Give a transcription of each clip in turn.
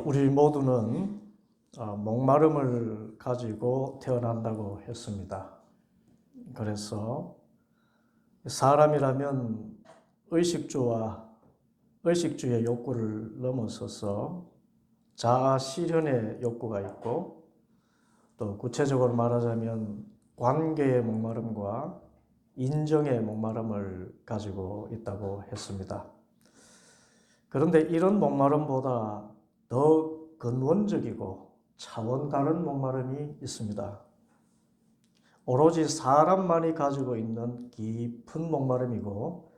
우리 모두는 목마름을 가지고 태어난다고 했습니다. 그래서 사람이라면 의식주의 욕구를 넘어서서 자아 실현의 욕구가 있고, 또 구체적으로 말하자면 관계의 목마름과 인정의 목마름을 가지고 있다고 했습니다. 그런데 이런 목마름보다 더 근원적이고 차원 다른 목마름이 있습니다. 오로지 사람만이 가지고 있는 깊은 목마름이고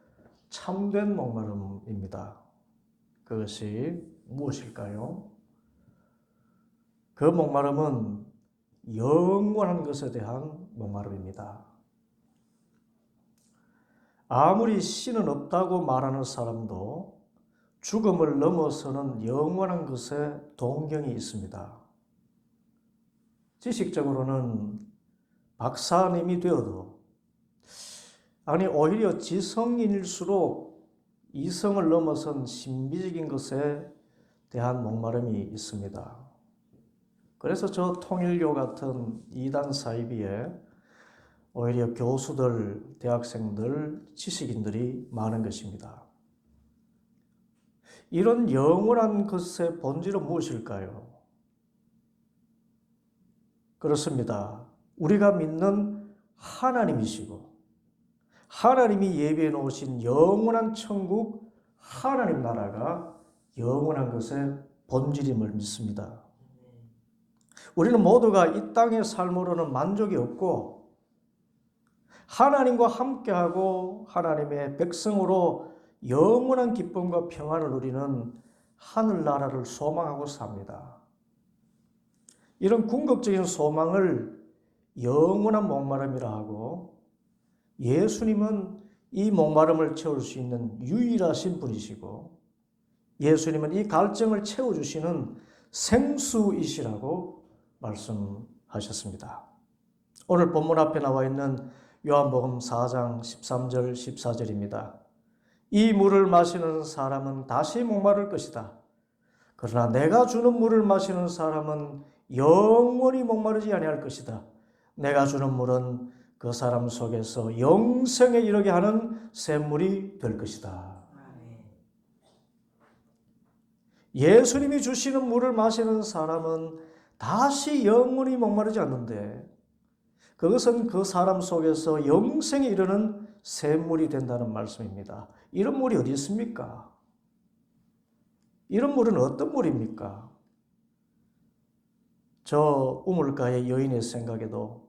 참된 목마름입니다. 그것이 무엇일까요? 그 목마름은 영원한 것에 대한 목마름입니다. 아무리 신은 없다고 말하는 사람도 죽음을 넘어서는 영원한 것에 동경이 있습니다. 지식적으로는 박사님이 되어도, 오히려 지성인일수록 이성을 넘어선 신비적인 것에 대한 목마름이 있습니다. 그래서 저 통일교 같은 이단 사이비에 오히려 교수들, 대학생들, 지식인들이 많은 것입니다. 이런 영원한 것의 본질은 무엇일까요? 그렇습니다. 우리가 믿는 하나님이시고 하나님이 예비해 놓으신 영원한 천국, 하나님 나라가 영원한 것의 본질임을 믿습니다. 우리는 모두가 이 땅의 삶으로는 만족이 없고 하나님과 함께하고 하나님의 백성으로 영원한 기쁨과 평안을 누리는 하늘나라를 소망하고 삽니다. 이런 궁극적인 소망을 영원한 목마름이라 하고, 예수님은 이 목마름을 채울 수 있는 유일하신 분이시고, 예수님은 이 갈증을 채워주시는 생수이시라고 말씀하셨습니다. 오늘 본문 앞에 나와 있는 요한복음 4장 13절 14절입니다. 이 물을 마시는 사람은 다시 목마를 것이다. 그러나 내가 주는 물을 마시는 사람은 영원히 목마르지 아니할 것이다. 내가 주는 물은 그 사람 속에서 영생에 이르게 하는 샘물이 될 것이다. 예수님이 주시는 물을 마시는 사람은 다시 영원히 목마르지 않는데, 그것은 그 사람 속에서 영생에 이르는 샘물이 된다는 말씀입니다. 이런 물이 어디 있습니까? 이런 물은 어떤 물입니까? 저 우물가의 여인의 생각에도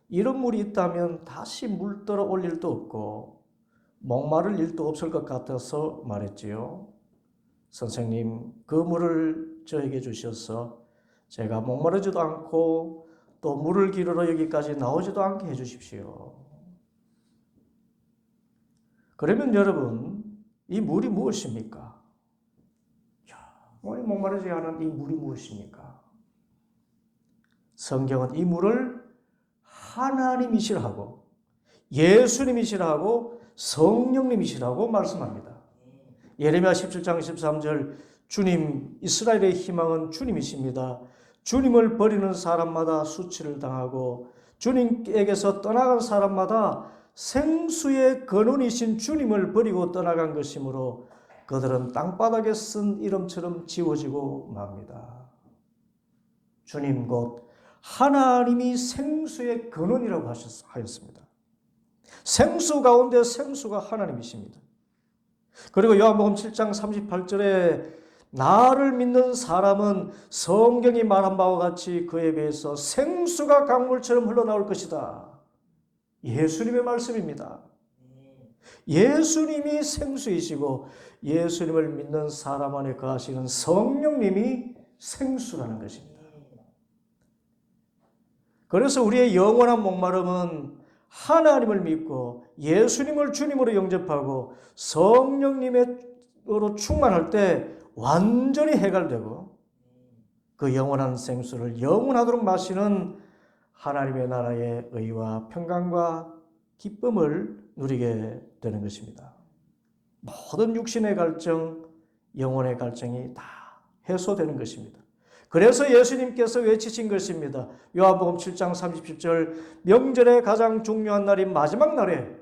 이런 물이 있다면 다시 물 떠러 올 일도 없고 목마를 일도 없을 것 같아서 말했지요. 선생님, 그 물을 저에게 주셔서 제가 목마르지도 않고 또 물을 기르러 여기까지 나오지도 않게 해주십시오. 그러면 여러분, 이 물이 무엇입니까? 목마르지 않은 이 물이 무엇입니까? 성경은 이 물을 하나님이시라고, 예수님이시라고, 성령님이시라고 말씀합니다. 예레미야 17장 13절, 주님, 이스라엘의 희망은 주님이십니다. 주님을 버리는 사람마다 수치를 당하고 주님에게서 떠나간 사람마다 생수의 근원이신 주님을 버리고 떠나간 것이므로 그들은 땅바닥에 쓴 이름처럼 지워지고 맙니다. 주님 곧 하나님이 생수의 근원이라고 하였습니다. 생수 가운데 생수가 하나님이십니다. 그리고 요한복음 7장 38절에 나를 믿는 사람은 성경이 말한 바와 같이 그에 비해서 생수가 강물처럼 흘러나올 것이다. 예수님의 말씀입니다. 예수님이 생수이시고 예수님을 믿는 사람 안에 거하시는 성령님이 생수라는 것입니다. 그래서 우리의 영원한 목마름은 하나님을 믿고 예수님을 주님으로 영접하고 성령님으로 충만할 때 완전히 해결되고, 그 영원한 생수를 영원하도록 마시는 하나님의 나라의 의와 평강과 기쁨을 누리게 되는 것입니다. 모든 육신의 갈증, 영혼의 갈증이 다 해소되는 것입니다. 그래서 예수님께서 외치신 것입니다. 요한복음 7장 37절, 명절의 가장 중요한 날인 마지막 날에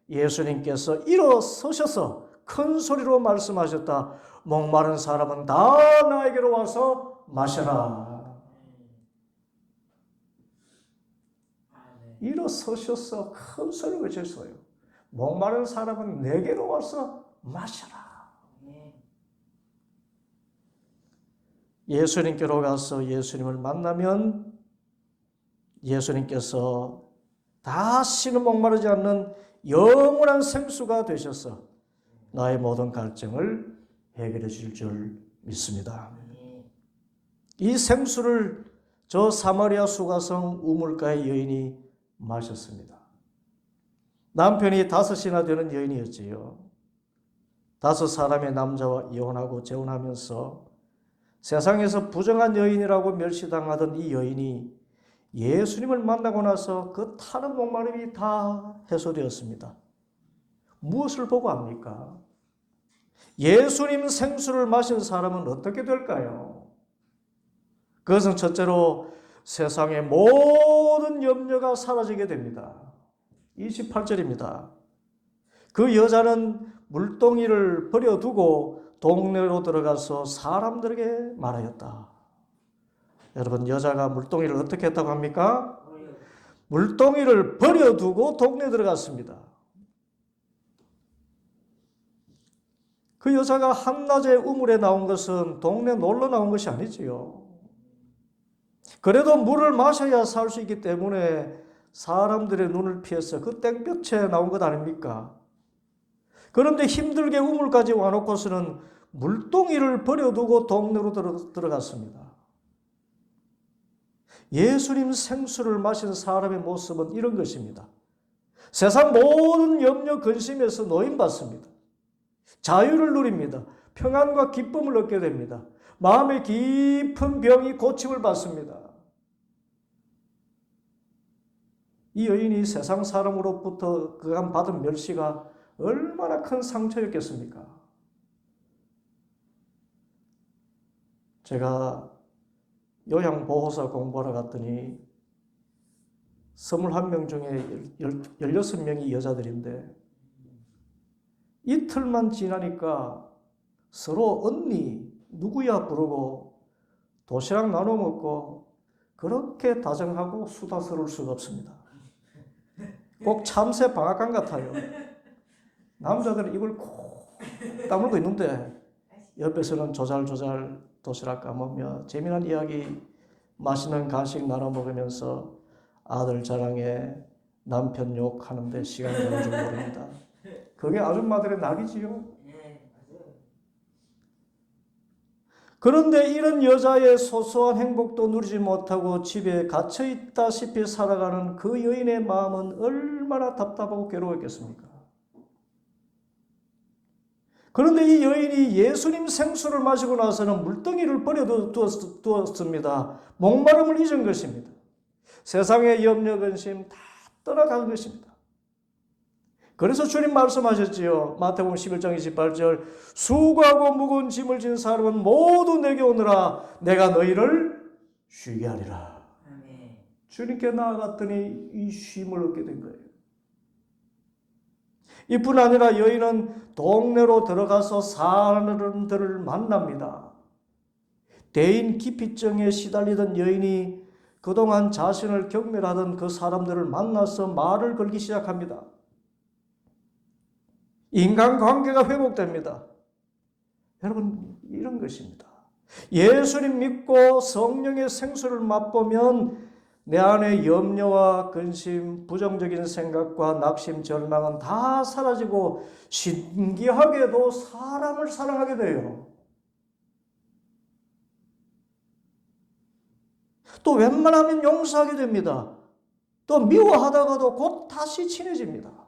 예수님께서 일어서셔서 큰 소리로 말씀하셨다. 목마른 사람은 다 나에게로 와서 마셔라. 일어서셔서 큰 소리로 외쳤어요. 목마른 사람은 내게로 와서 마셔라. 예수님께로 가서 예수님을 만나면 예수님께서 다시는 목마르지 않는 영원한 생수가 되셔서 나의 모든 갈증을 해결해 주실 줄 믿습니다. 이 생수를 저 사마리아 수가성 우물가의 여인이 마셨습니다. 남편이 5이나 되는 여인이었지요. 5 사람의 남자와 이혼하고 재혼하면서 세상에서 부정한 여인이라고 멸시당하던 이 여인이 예수님을 만나고 나서 그 타는 목마름이 다 해소되었습니다. 무엇을 보고 합니까? 예수님 생수를 마신 사람은 어떻게 될까요? 그것은 첫째로 세상의 모든 염려가 사라지게 됩니다. 28절입니다. 그 여자는 물동이를 버려두고 동네로 들어가서 사람들에게 말하였다. 여러분, 여자가 물동이를 어떻게 했다고 합니까? 물동이를 버려두고 동네에 들어갔습니다. 그 여자가 한낮에 우물에 나온 것은 동네 놀러 나온 것이 아니지요. 그래도 물을 마셔야 살 수 있기 때문에 사람들의 눈을 피해서 그 땡볕에 나온 것 아닙니까? 그런데 힘들게 우물까지 와놓고서는 물동이를 버려두고 동네로 들어갔습니다. 예수님 생수를 마신 사람의 모습은 이런 것입니다. 세상 모든 염려 근심에서 노임받습니다. 자유를 누립니다. 평안과 기쁨을 얻게 됩니다. 마음의 깊은 병이 고침을 받습니다. 이 여인이 세상 사람으로부터 그간 받은 멸시가 얼마나 큰 상처였겠습니까? 제가 요양보호사 공부하러 갔더니 21명 중에 16명이 여자들인데 이틀만 지나니까 서로 언니, 누구야 부르고 도시락 나눠 먹고 그렇게 다정하고 수다스러울 수가 없습니다. 꼭 참새 방앗간 같아요. 남자들은 입을 콕 다물고 있는데 옆에서는 조잘조잘 도시락 까먹으며 재미난 이야기, 맛있는 간식 나눠 먹으면서 아들 자랑에 남편 욕하는데 시간이 가는 줄 모릅니다. 그게 아줌마들의 낙이지요. 그런데 이런 여자의 소소한 행복도 누리지 못하고 집에 갇혀있다시피 살아가는 그 여인의 마음은 얼마나 답답하고 괴로웠겠습니까? 그런데 이 여인이 예수님 생수를 마시고 나서는 물덩이를 버려두었습니다. 목마름을 잊은 것입니다. 세상의 염려 근심 다 떠나간 것입니다. 그래서 주님 말씀하셨지요. 마태복음 11장 28절, 수고하고 무거운 짐을 진 사람은 모두 내게 오너라. 내가 너희를 쉬게 하리라. 아멘. 주님께 나아갔더니 이 쉼을 얻게 된 거예요. 이뿐 아니라 여인은 동네로 들어가서 사람들을 만납니다. 대인 기피증에 시달리던 여인이 그동안 자신을 경멸하던 그 사람들을 만나서 말을 걸기 시작합니다. 인간관계가 회복됩니다. 여러분, 이런 것입니다. 예수님 믿고 성령의 생수를 맛보면 내 안에 염려와 근심, 부정적인 생각과 낙심, 절망은 다 사라지고 신기하게도 사람을 사랑하게 돼요. 또 웬만하면 용서하게 됩니다. 또 미워하다가도 곧 다시 친해집니다.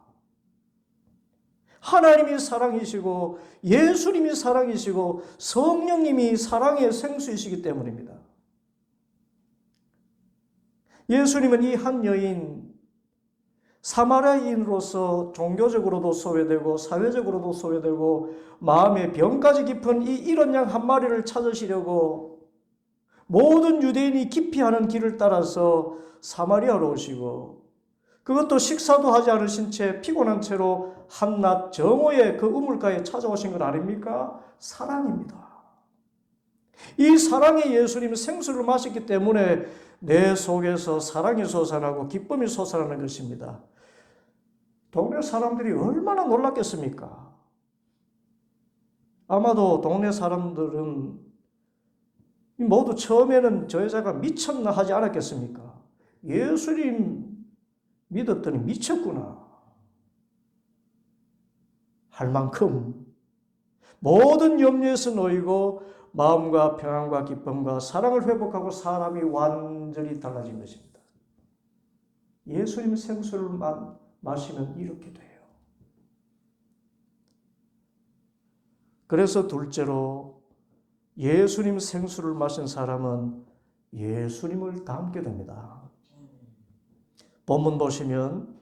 하나님이 사랑이시고 예수님이 사랑이시고 성령님이 사랑의 생수이시기 때문입니다. 예수님은 이 한 여인, 사마리아인으로서 종교적으로도 소외되고 사회적으로도 소외되고 마음의 병까지 깊은 이 이런 양 한 마리를 찾으시려고 모든 유대인이 기피하는 길을 따라서 사마리아로 오시고, 그것도 식사도 하지 않으신 채 피곤한 채로 한낮 정오에 그 우물가에 찾아오신 건 아닙니까? 사랑입니다. 이 사랑의 예수님 생수를 마셨기 때문에 내 속에서 사랑이 솟아나고 기쁨이 솟아나는 것입니다. 동네 사람들이 얼마나 놀랐겠습니까? 아마도 동네 사람들은 모두 처음에는 저 여자가 미쳤나 하지 않았겠습니까? 예수님 믿었더니 미쳤구나 할 만큼 모든 염려에서 놓이고 마음과 평안과 기쁨과 사랑을 회복하고 사람이 완전히 달라진 것입니다. 예수님 생수를 마시면 이렇게 돼요. 그래서 둘째로 예수님 생수를 마신 사람은 예수님을 닮게 됩니다. 본문 보시면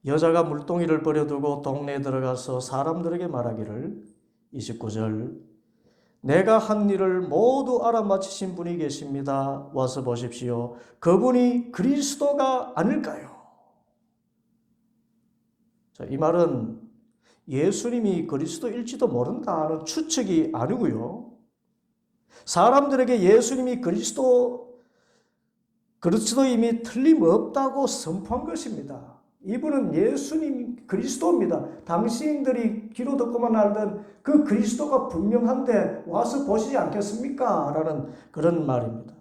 여자가 물동이를 버려두고 동네에 들어가서 사람들에게 말하기를 29절 내가 한 일을 모두 알아맞히신 분이 계십니다. 와서 보십시오. 그분이 그리스도가 아닐까요? 자, 이 말은 예수님이 그리스도일지도 모른다는 추측이 아니고요. 사람들에게 예수님이 그리스도임이 틀림없다고 선포한 것입니다. 이분은 예수님 그리스도입니다. 당신들이 귀로 듣고만 알던 그 그리스도가 분명한데 와서 보시지 않겠습니까? 라는 그런 말입니다.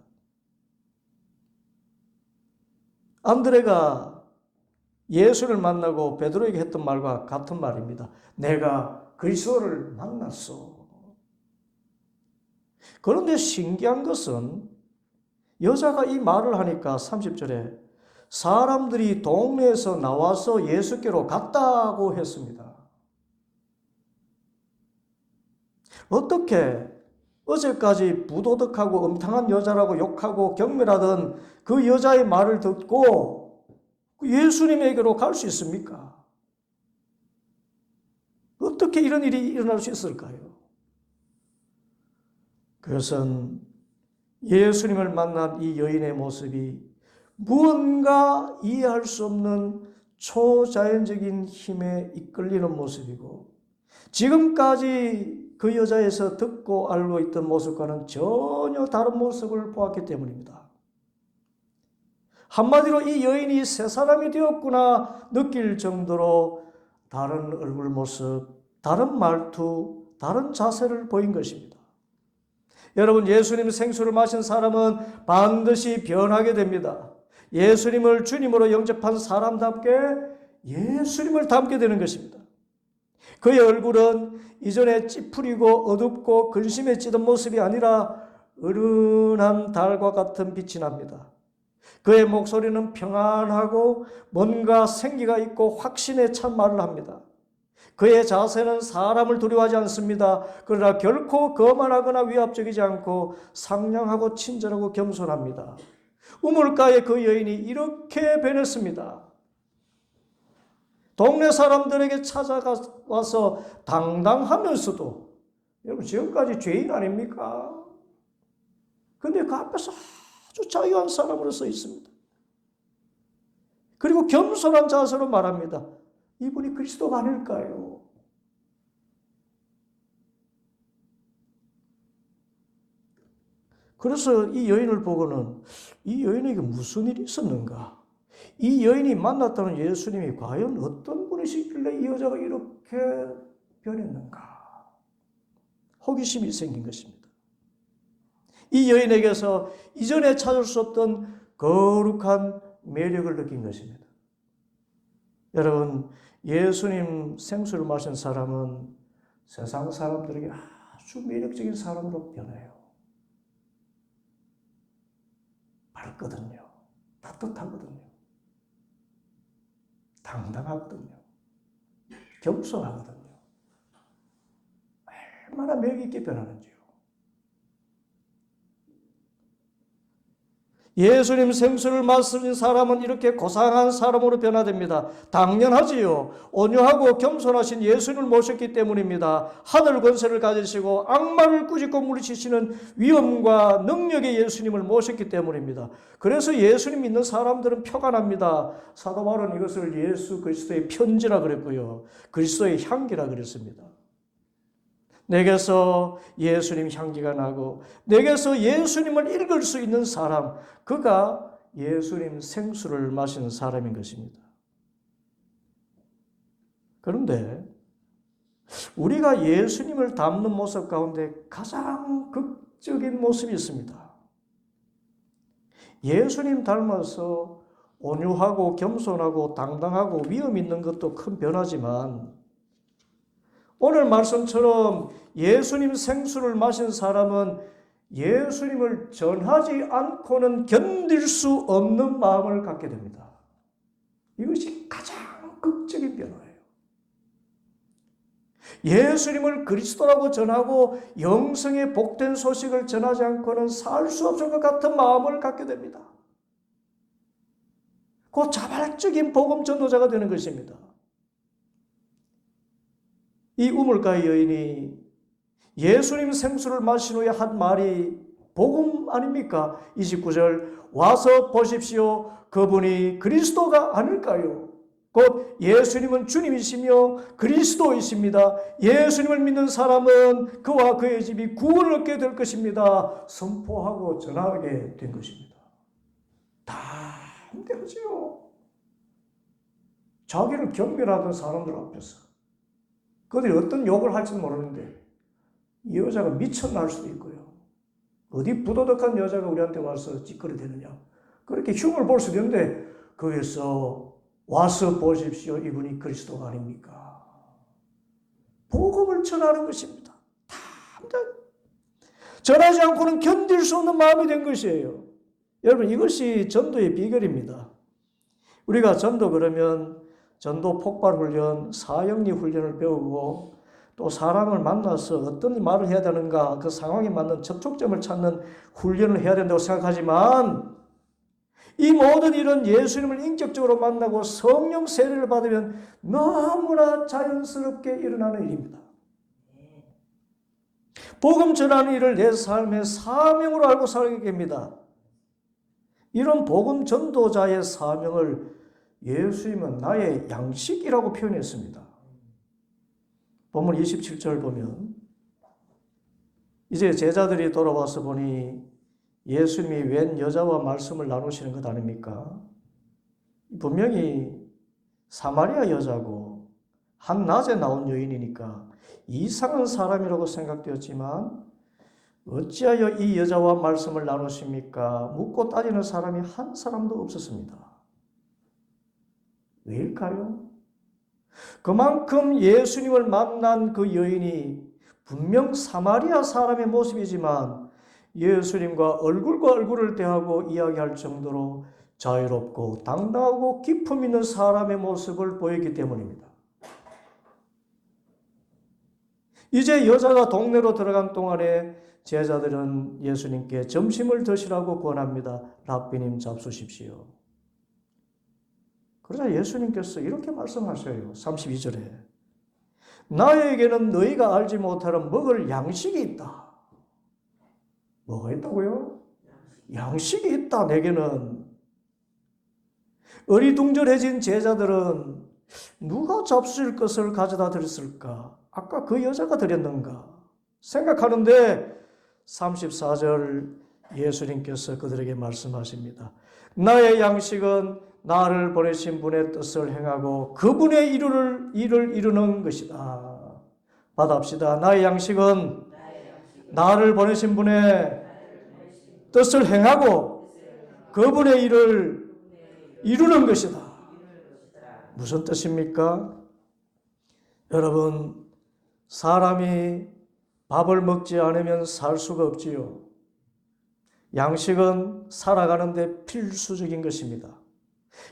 안드레가 예수를 만나고 베드로에게 했던 말과 같은 말입니다. 내가 그리스도를 만났어. 그런데 신기한 것은 여자가 이 말을 하니까 30절에 사람들이 동네에서 나와서 예수께로 갔다고 했습니다. 어떻게 어제까지 부도덕하고 음탕한 여자라고 욕하고 경멸하던 그 여자의 말을 듣고 예수님에게로 갈 수 있습니까? 어떻게 이런 일이 일어날 수 있을까요? 그것은 예수님을 만난 이 여인의 모습이 무언가 이해할 수 없는 초자연적인 힘에 이끌리는 모습이고 지금까지 그 여자에서 듣고 알고 있던 모습과는 전혀 다른 모습을 보았기 때문입니다. 한마디로 이 여인이 새 사람이 되었구나 느낄 정도로 다른 얼굴 모습, 다른 말투, 다른 자세를 보인 것입니다. 여러분, 예수님 생수를 마신 사람은 반드시 변하게 됩니다. 예수님을 주님으로 영접한 사람답게 예수님을 닮게 되는 것입니다. 그의 얼굴은 이전에 찌푸리고 어둡고 근심에 찌든 모습이 아니라 은은한 달과 같은 빛이 납니다. 그의 목소리는 평안하고 뭔가 생기가 있고 확신에 찬 말을 합니다. 그의 자세는 사람을 두려워하지 않습니다. 그러나 결코 거만하거나 위압적이지 않고 상냥하고 친절하고 겸손합니다. 우물가에 그 여인이 이렇게 변했습니다. 동네 사람들에게 찾아와서 당당하면서도, 여러분 지금까지 죄인 아닙니까? 근데 그 앞에서 아주 자유한 사람으로 서 있습니다. 그리고 겸손한 자세로 말합니다. 이분이 그리스도가 아닐까요? 그래서 이 여인을 보고는 이 여인에게 무슨 일이 있었는가? 이 여인이 만났다는 예수님이 과연 어떤 분이시길래 이 여자가 이렇게 변했는가? 호기심이 생긴 것입니다. 이 여인에게서 이전에 찾을 수 없던 거룩한 매력을 느낀 것입니다. 여러분, 예수님 생수를 마신 사람은 세상 사람들에게 아주 매력적인 사람으로 변해요. 밝거든요. 따뜻하거든요. 당당하거든요. 겸손하거든요. 얼마나 매력 있게 변하는지요. 예수님 생수를 마신 사람은 이렇게 고상한 사람으로 변화됩니다. 당연하지요. 온유하고 겸손하신 예수님을 모셨기 때문입니다. 하늘 권세를 가지시고 악마를 꾸짖고 물리치시는 위엄과 능력의 예수님을 모셨기 때문입니다. 그래서 예수님 믿는 사람들은 표가 납니다. 사도 바울은 이것을 예수 그리스도의 편지라 그랬고요. 그리스도의 향기라 그랬습니다. 내게서 예수님 향기가 나고 내게서 예수님을 읽을 수 있는 사람, 그가 예수님 생수를 마시는 사람인 것입니다. 그런데 우리가 예수님을 닮는 모습 가운데 가장 극적인 모습이 있습니다. 예수님 닮아서 온유하고 겸손하고 당당하고 위엄 있는 것도 큰 변화지만 오늘 말씀처럼 예수님 생수를 마신 사람은 예수님을 전하지 않고는 견딜 수 없는 마음을 갖게 됩니다. 이것이 가장 극적인 변화예요. 예수님을 그리스도라고 전하고 영생의 복된 소식을 전하지 않고는 살 수 없을 것 같은 마음을 갖게 됩니다. 그 자발적인 복음 전도자가 되는 것입니다. 이 우물가의 여인이 예수님 생수를 마신 후에 한 말이 복음 아닙니까? 29절 와서 보십시오. 그분이 그리스도가 아닐까요? 곧 예수님은 주님이시며 그리스도이십니다. 예수님을 믿는 사람은 그와 그의 집이 구원을 얻게 될 것입니다. 선포하고 전하게 된 것입니다. 담대하지요. 자기를 경멸하던 사람들 앞에서 그들이 어떤 욕을 할지 모르는데 이 여자가 미쳐날 수도 있고요. 어디 부도덕한 여자가 우리한테 와서 찌끄러대느냐. 그렇게 흉을 볼 수도 있는데 거기서 와서 보십시오. 이분이 그리스도가 아닙니까? 복음을 전하는 것입니다. 담대하게. 전하지 않고는 견딜 수 없는 마음이 된 것이에요. 여러분 이것이 전도의 비결입니다. 우리가 전도 그러면 전도 폭발 훈련, 사형리 훈련을 배우고 또 사람을 만나서 어떤 말을 해야 되는가 그 상황에 맞는 접촉점을 찾는 훈련을 해야 된다고 생각하지만 이 모든 일은 예수님을 인격적으로 만나고 성령 세례를 받으면 너무나 자연스럽게 일어나는 일입니다. 복음 전하는 일을 내 삶의 사명으로 알고 살게 됩니다. 이런 복음 전도자의 사명을 예수님은 나의 양식이라고 표현했습니다. 본문 27절 보면 이제 제자들이 돌아와서 보니 예수님이 웬 여자와 말씀을 나누시는 것 아닙니까? 분명히 사마리아 여자고 한낮에 나온 여인이니까 이상한 사람이라고 생각되었지만 어찌하여 이 여자와 말씀을 나누십니까? 묻고 따지는 사람이 한 사람도 없었습니다. 왜일까요? 그만큼 예수님을 만난 그 여인이 분명 사마리아 사람의 모습이지만 예수님과 얼굴과 얼굴을 대하고 이야기할 정도로 자유롭고 당당하고 기품 있는 사람의 모습을 보이기 때문입니다. 이제 여자가 동네로 들어간 동안에 제자들은 예수님께 점심을 드시라고 권합니다. 랍비님 잡수십시오. 그러자 예수님께서 이렇게 말씀하셔요. 32절에 나에게는 너희가 알지 못하는 먹을 양식이 있다. 뭐가 있다고요? 양식이 있다. 내게는. 어리둥절해진 제자들은 누가 잡수실 것을 가져다 드렸을까? 아까 그 여자가 드렸는가? 생각하는데 34절 예수님께서 그들에게 말씀하십니다. 나의 양식은 나를 보내신 분의 뜻을 행하고 그분의 일을 이루는 것이다. 받아합시다. 나의 양식은 나를 보내신 분의 뜻을 행하고 그분의 일을 이루는 것이다. 무슨 뜻입니까? 여러분, 사람이 밥을 먹지 않으면 살 수가 없지요. 양식은 살아가는데 필수적인 것입니다.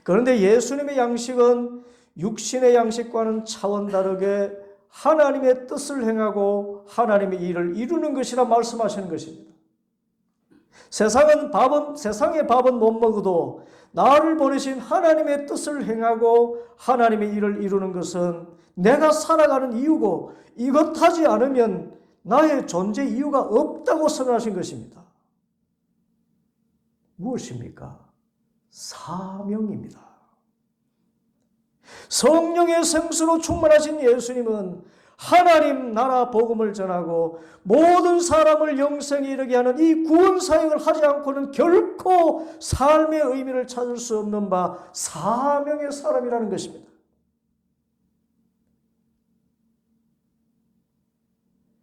그런데 예수님의 양식은 육신의 양식과는 차원 다르게 하나님의 뜻을 행하고 하나님의 일을 이루는 것이라 말씀하시는 것입니다. 세상의 밥은 못 먹어도 나를 보내신 하나님의 뜻을 행하고 하나님의 일을 이루는 것은 내가 살아가는 이유고, 이것하지 않으면 나의 존재 이유가 없다고 선언하신 것입니다. 무엇입니까? 사명입니다. 성령의 생수로 충만하신 예수님은 하나님 나라 복음을 전하고 모든 사람을 영생에 이르게 하는 이 구원 사역을 하지 않고는 결코 삶의 의미를 찾을 수 없는 바 사명의 사람이라는 것입니다.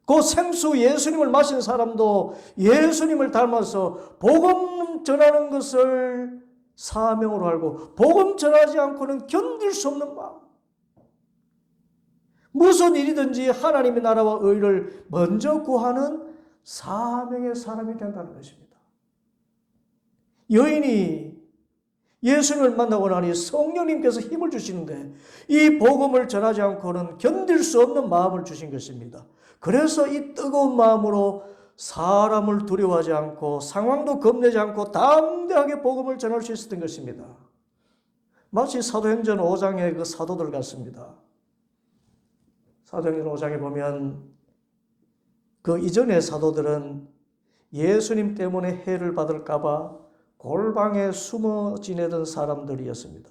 그 생수 예수님을 마신 사람도 예수님을 닮아서 복음 전하는 것을 사명으로 알고 복음 전하지 않고는 견딜 수 없는 마음, 무슨 일이든지 하나님의 나라와 의를 먼저 구하는 사명의 사람이 된다는 것입니다. 여인이 예수님을 만나고 나니 성령님께서 힘을 주시는데 이 복음을 전하지 않고는 견딜 수 없는 마음을 주신 것입니다. 그래서 이 뜨거운 마음으로 사람을 두려워하지 않고 상황도 겁내지 않고 담대하게 복음을 전할 수 있었던 것입니다. 마치 사도행전 5장의 그 사도들 같습니다. 사도행전 5장에 보면 그 이전의 사도들은 예수님 때문에 해를 받을까 봐 골방에 숨어 지내던 사람들이었습니다.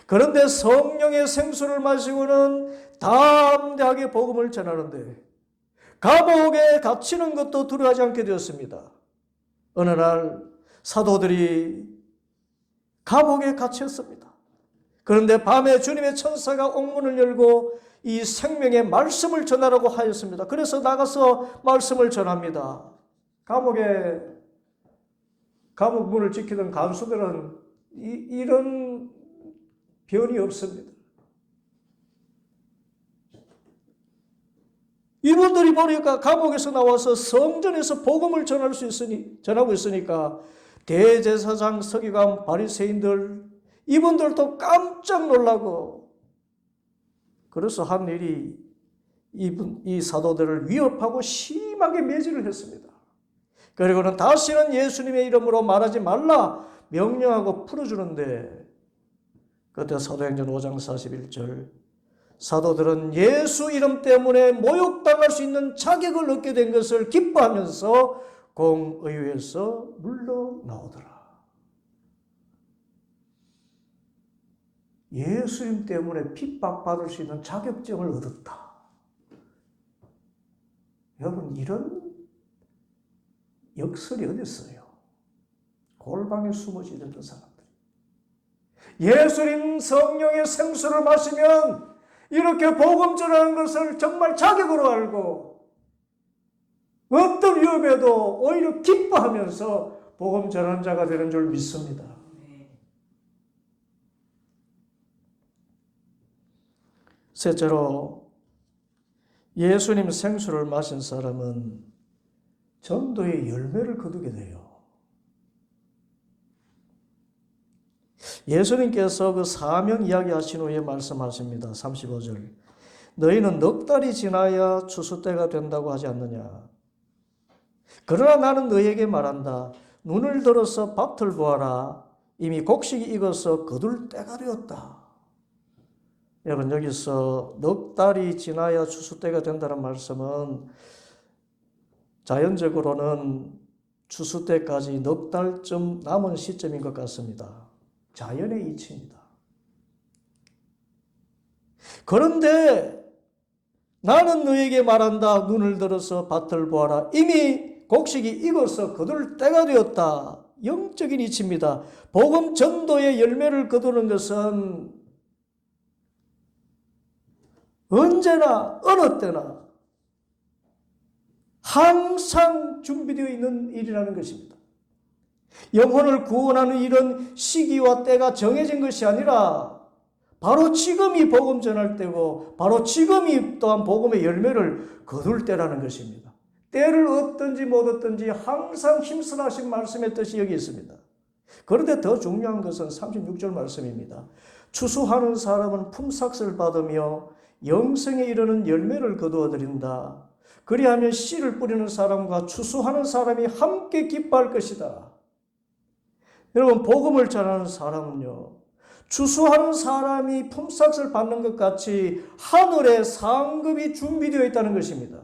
그런데 성령의 생수를 마시고는 담대하게 복음을 전하는데 감옥에 갇히는 것도 두려워하지 않게 되었습니다. 어느 날 사도들이 감옥에 갇혔습니다. 그런데 밤에 주님의 천사가 옥문을 열고 이 생명의 말씀을 전하라고 하였습니다. 그래서 나가서 말씀을 전합니다. 감옥 문을 지키던 간수들은 이런 변이 없습니다. 이분들이 보니까 감옥에서 나와서 성전에서 복음을 전하고 있으니까 대제사장, 서기관, 바리새인들 이분들도 깜짝 놀라고, 그래서 한 일이 이 사도들을 위협하고 심하게 매질을 했습니다. 그리고는 다시는 예수님의 이름으로 말하지 말라 명령하고 풀어주는데, 그때 사도행전 5장 41절 사도들은 예수 이름 때문에 모욕당할 수 있는 자격을 얻게 된 것을 기뻐하면서 공의회에서 물러나오더라. 예수님 때문에 핍박받을 수 있는 자격증을 얻었다. 여러분, 이런 역설이 어디 있어요? 골방에 숨어지던 사람들. 예수님 성령의 생수를 마시면 이렇게 복음 전하는 것을 정말 자격으로 알고 어떤 위험에도 오히려 기뻐하면서 복음 전하는 자가 되는 줄 믿습니다. 셋째로, 예수님 생수를 마신 사람은 전도의 열매를 거두게 돼요. 예수님께서 그 사명 이야기하신 후에 말씀하십니다. 35절. 너희는 넉 달이 지나야 추수 때가 된다고 하지 않느냐. 그러나 나는 너희에게 말한다. 눈을 들어서 밭을 보아라. 이미 곡식이 익어서 거둘 때가 되었다. 여러분, 여기서 넉 달이 지나야 추수 때가 된다는 말씀은 자연적으로는 추수 때까지 넉 달쯤 남은 시점인 것 같습니다. 자연의 이치입니다. 그런데 나는 너에게 말한다. 눈을 들어서 밭을 보아라. 이미 곡식이 익어서 거둘 때가 되었다. 영적인 이치입니다. 복음 전도의 열매를 거두는 것은 언제나 어느 때나 항상 준비되어 있는 일이라는 것입니다. 영혼을 구원하는 이런 시기와 때가 정해진 것이 아니라 바로 지금이 복음 전할 때고 바로 지금이 또한 복음의 열매를 거둘 때라는 것입니다. 때를 얻든지 못 얻든지 항상 힘쓰라신 말씀의 뜻이 여기 있습니다. 그런데 더 중요한 것은 36절 말씀입니다. 추수하는 사람은 품삯을 받으며 영생에 이르는 열매를 거두어 드린다. 그리하면 씨를 뿌리는 사람과 추수하는 사람이 함께 기뻐할 것이다. 여러분, 복음을 전하는 사람은요, 추수하는 사람이 품삯을 받는 것 같이 하늘에 상급이 준비되어 있다는 것입니다.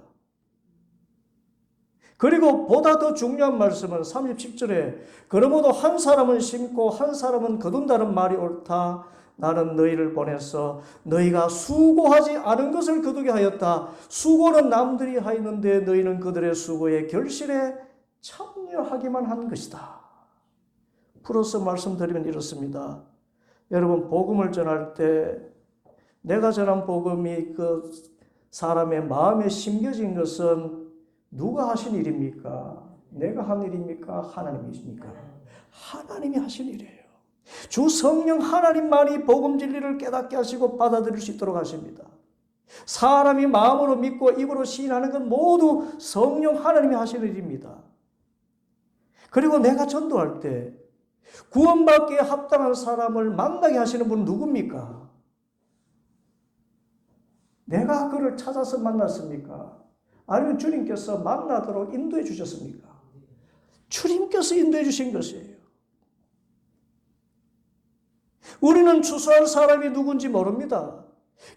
그리고 보다 더 중요한 말씀은 37절에 그러므로 한 사람은 심고 한 사람은 거둔다는 말이 옳다. 나는 너희를 보내서 너희가 수고하지 않은 것을 거두게 하였다. 수고는 남들이 하였는데 너희는 그들의 수고의 결실에 참여하기만 한 것이다. 풀어서 말씀드리면 이렇습니다. 여러분, 복음을 전할 때 내가 전한 복음이 그 사람의 마음에 심겨진 것은 누가 하신 일입니까? 내가 한 일입니까? 하나님이십니까? 하나님이 하신 일이에요. 주 성령 하나님만이 복음 진리를 깨닫게 하시고 받아들일 수 있도록 하십니다. 사람이 마음으로 믿고 입으로 시인하는 건 모두 성령 하나님이 하신 일입니다. 그리고 내가 전도할 때 구원받기에 합당한 사람을 만나게 하시는 분은 누굽니까? 내가 그를 찾아서 만났습니까? 아니면 주님께서 만나도록 인도해 주셨습니까? 주님께서 인도해 주신 것이에요. 우리는 추수할 사람이 누군지 모릅니다.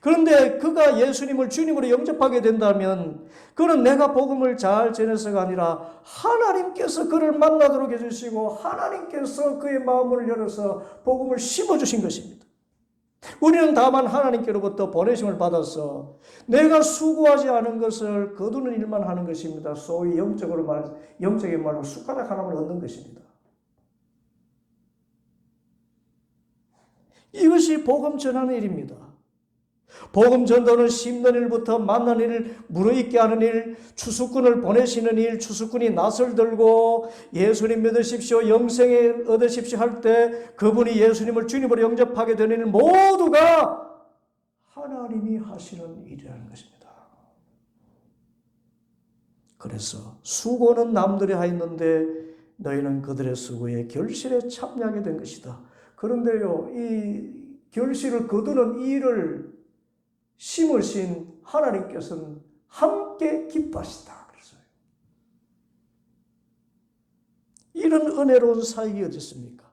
그런데 그가 예수님을 주님으로 영접하게 된다면 그는 내가 복음을 잘 전해서가 아니라 하나님께서 그를 만나도록 해주시고 하나님께서 그의 마음을 열어서 복음을 심어주신 것입니다. 우리는 다만 하나님께로부터 보내심을 받아서 내가 수고하지 않은 것을 거두는 일만 하는 것입니다. 소위 영적인 말로 숟가락 하나만 얻는 것입니다. 이것이 복음 전하는 일입니다. 복음 전도는 심는 일부터 만난 일, 무르익게 하는 일, 추수꾼을 보내시는 일, 추수꾼이 낫을 들고 예수님 믿으십시오, 영생을 얻으십시오 할 때 그분이 예수님을 주님으로 영접하게 되는 일 모두가 하나님이 하시는 일이라는 것입니다. 그래서 수고는 남들이 하였는데 너희는 그들의 수고에 결실에 참여하게 된 것이다. 그런데요, 이 결실을 거두는 일을 심으신 하나님께서는 함께 기뻐하시다. 그랬어요. 이런 은혜로운 사역이 어디 있습니까?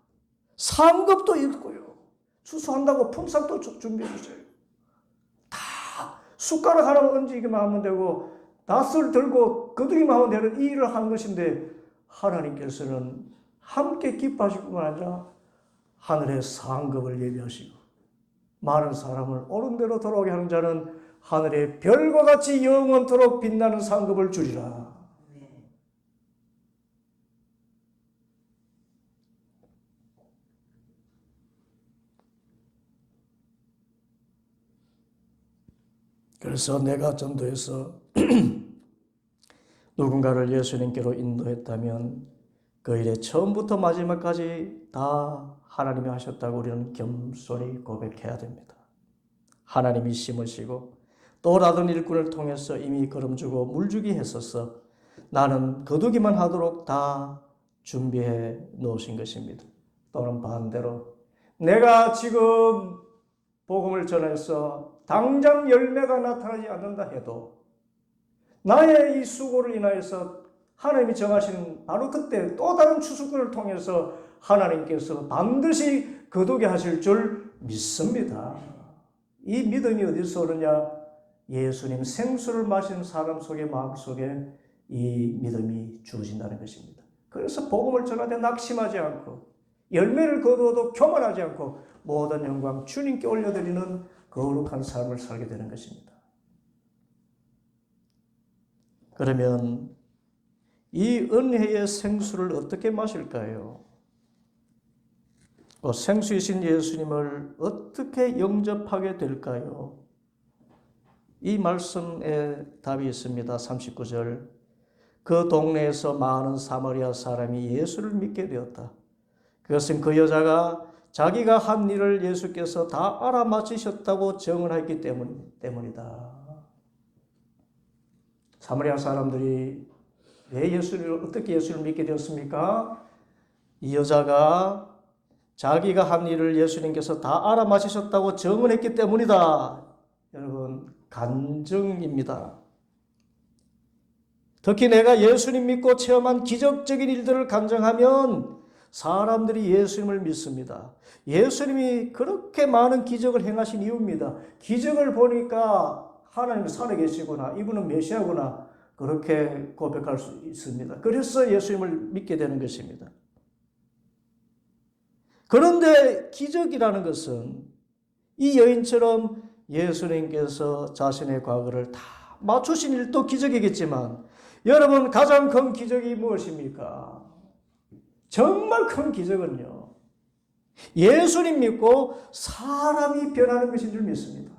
상급도 있고요. 추수한다고 품삯도 준비해 주세요. 다 숟가락 하나만 얹기만 하면 되고 낫을 들고 거두기만 하면 되는 이 일을 하는 것인데 하나님께서는 함께 기뻐하실 뿐만 아니라 하늘의 상급을 예비하시고 많은 사람을 옳은 대로 돌아오게 하는 자는 하늘의 별과 같이 영원토록 빛나는 상급을 주리라. 그래서 내가 전도해서 누군가를 예수님께로 인도했다면 그 일에 처음부터 마지막까지 다 하나님이 하셨다고 우리는 겸손히 고백해야 됩니다. 하나님이 심으시고 또 다른 일꾼을 통해서 이미 거름주고 물주기 했어서 나는 거두기만 하도록 다 준비해 놓으신 것입니다. 또는 반대로 내가 지금 복음을 전해서 당장 열매가 나타나지 않는다 해도 나의 이 수고를 인하여서 하나님이 정하신 바로 그때 또 다른 추수꾼을 통해서 하나님께서 반드시 거두게 하실 줄 믿습니다. 이 믿음이 어디서 오느냐? 예수님 생수를 마시는 사람 속의 마음속에 이 믿음이 주어진다는 것입니다. 그래서 복음을 전할 때 낙심하지 않고 열매를 거두어도 교만하지 않고 모든 영광 주님께 올려드리는 거룩한 삶을 살게 되는 것입니다. 그러면 이 은혜의 생수를 어떻게 마실까요? 생수이신 예수님을 어떻게 영접하게 될까요? 이 말씀에 답이 있습니다. 39절. 그 동네에서 많은 사마리아 사람이 예수를 믿게 되었다. 그것은 그 여자가 자기가 한 일을 예수께서 다 알아맞히셨다고 증언했기 때문이다. 사마리아 사람들이 왜 어떻게 예수를 믿게 되었습니까? 이 여자가 자기가 한 일을 예수님께서 다 알아맞히셨다고 증언했기 때문이다. 여러분, 간증입니다. 특히 내가 예수님 믿고 체험한 기적적인 일들을 간증하면 사람들이 예수님을 믿습니다. 예수님이 그렇게 많은 기적을 행하신 이유입니다. 기적을 보니까 하나님이 살아계시구나, 이분은 메시아구나, 그렇게 고백할 수 있습니다. 그래서 예수님을 믿게 되는 것입니다. 그런데 기적이라는 것은 이 여인처럼 예수님께서 자신의 과거를 다 맞추신 일도 기적이겠지만, 여러분, 가장 큰 기적이 무엇입니까? 정말 큰 기적은요, 예수님 믿고 사람이 변하는 것인 줄 믿습니다.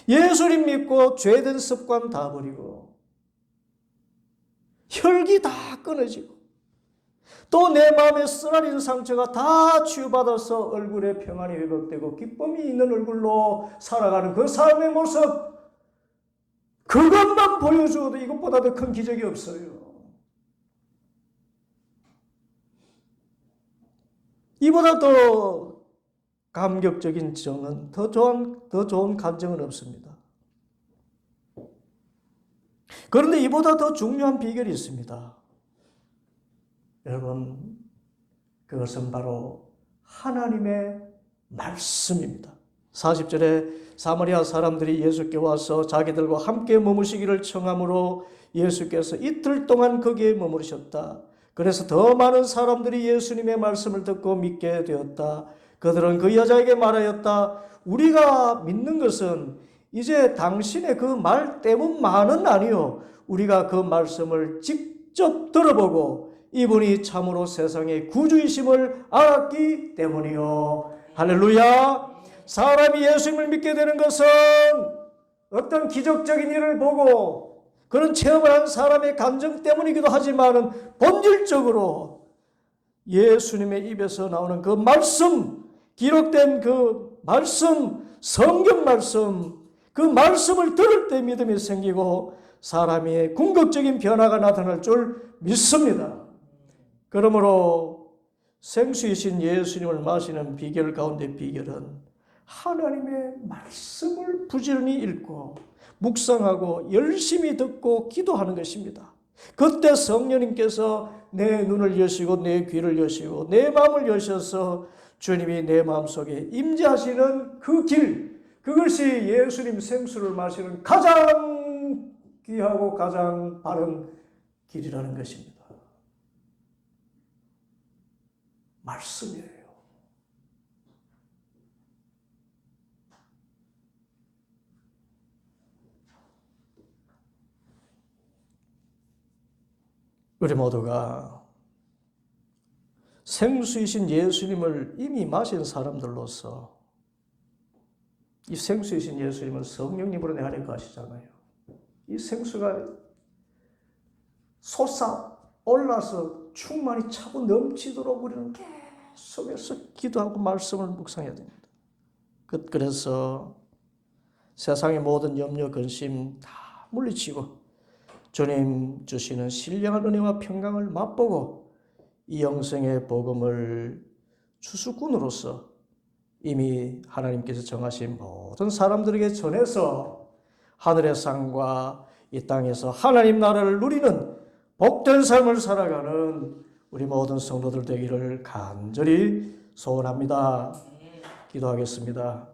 예수님 믿고 죄된 습관 다 버리고 혈기 다 끊어지고 또 내 마음에 쓰라린 상처가 다 치유받아서 얼굴에 평안이 회복되고 기쁨이 있는 얼굴로 살아가는 그 삶의 모습, 그것만 보여줘도 이것보다 더 큰 기적이 없어요. 이보다 더 감격적인 정은, 더 좋은 감정은 없습니다. 그런데 이보다 더 중요한 비결이 있습니다. 여러분, 그것은 바로 하나님의 말씀입니다. 40절에 사마리아 사람들이 예수께 와서 자기들과 함께 머무시기를 청함으로 예수께서 이틀 동안 거기에 머무르셨다. 그래서 더 많은 사람들이 예수님의 말씀을 듣고 믿게 되었다. 그들은 그 여자에게 말하였다. 우리가 믿는 것은 이제 당신의 그 말 때문만은 아니요, 우리가 그 말씀을 직접 들어보고 이분이 참으로 세상의 구주이심을 알았기 때문이요. 할렐루야. 사람이 예수님을 믿게 되는 것은 어떤 기적적인 일을 보고 그런 체험을 한 사람의 감정 때문이기도 하지만 본질적으로 예수님의 입에서 나오는 그 말씀, 기록된 그 말씀, 성경 말씀, 그 말씀을 들을 때 믿음이 생기고 사람의 궁극적인 변화가 나타날 줄 믿습니다. 그러므로 생수이신 예수님을 마시는 비결 가운데 비결은 하나님의 말씀을 부지런히 읽고 묵상하고 열심히 듣고 기도하는 것입니다. 그때 성령님께서 내 눈을 여시고 내 귀를 여시고 내 마음을 여셔서 주님이 내 마음속에 임재하시는 그 길, 그것이 예수님 생수를 마시는 가장 귀하고 가장 바른 길이라는 것입니다. 말씀이에요. 우리 모두가 생수이신 예수님을 이미 마신 사람들로서 이 생수이신 예수님은 성령님으로 내 안에 가시잖아요. 이 생수가 솟아올라서 충만히 차고 넘치도록 우리는 계속해서 기도하고 말씀을 묵상해야 됩니다. 그래서 세상의 모든 염려, 근심 다 물리치고 주님 주시는 신령한 은혜와 평강을 맛보고 이 영생의 복음을 주수꾼으로서 이미 하나님께서 정하신 모든 사람들에게 전해서 하늘의 상과 이 땅에서 하나님 나라를 누리는 복된 삶을 살아가는 우리 모든 성도들 되기를 간절히 소원합니다. 기도하겠습니다.